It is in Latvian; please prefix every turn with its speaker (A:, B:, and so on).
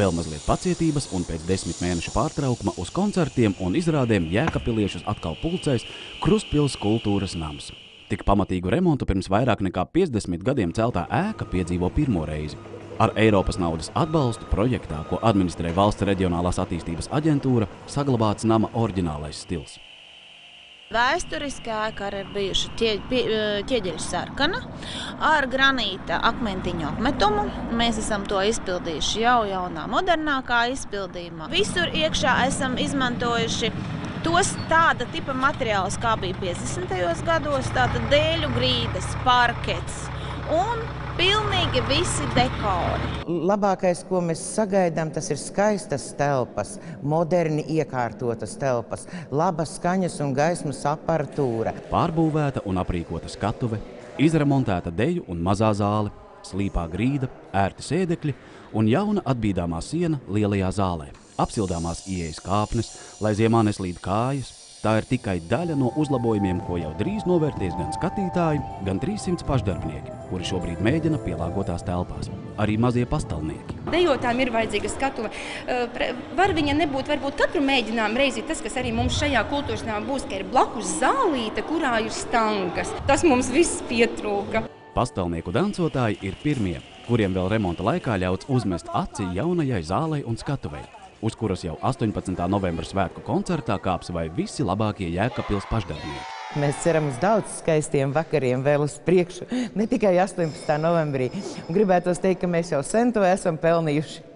A: Vēl mazliet pacietības un pēc 10 mēnešu pārtraukuma uz koncertiem un izrādēm jēkapiliešus atkal pulcēs Krustpils kultūras nams. Tik pamatīgu remontu pirms vairāk nekā 50 gadiem celtā ēka piedzīvo pirmo reizi. Ar Eiropas naudas atbalstu projektā, ko administrē Valsts reģionālās attīstības aģentūra, saglabāts nama oriģinālais stils.
B: Vēsturiskā ēka ir bijuši ķieģeļu sarkana ar granīta akmentiņu apmetumu. Mēs esam to izpildījuši jau jaunā, modernākā izpildījumā. Visur iekšā esam izmantojuši tos tāda tipa materiālus, kā bija 50. gados, tātad dēļu grīdas, parkets un pilnīgi visi dekori.
C: Labākais, ko mēs sagaidām, tas ir skaistas telpas, moderni iekārtotas telpas, labas skaņas un gaismas aparatūra.
A: Pārbūvēta un aprīkota skatuve, izremontēta deju un mazā zāle, slīpā grīda, ērti sēdekļi un jauna atbīdāmā siena lielajā zālē. Apsildāmās ieejas kāpnes, lai ziemā neslīd kājas. Tā ir tikai daļa no uzlabojumiem, ko jau drīz novērtēs gan skatītāji, gan 300 pašdarbnieki, kuri šobrīd mēģina pielāgotās telpās. Arī mazie pastāvnieki.
D: Dejotājiem ir vajadzīga skatuve. Var viņa nebūt varbūt katru mēģinājumu reizi. Tas, kas arī mums šajā kultūras namā būs, ka ir blakus zālīte, kurā ir stangas. Tas mums viss pietrūka.
A: Pastāvnieku dancotāji ir pirmie, kuriem vēl remonta laikā ļauts uzmest aci jaunajai zālei un skatuvei, uz kuras jau 18. novembra svētku koncertā kāps vai visi labākie Jēkabpils pašdarbnieki.
C: Mēs ceram uz daudz skaistiem vakariem vēl uz priekšu, ne tikai 18. novembrī. Gribētos teikt, ka mēs jau sen to esam pelnījuši.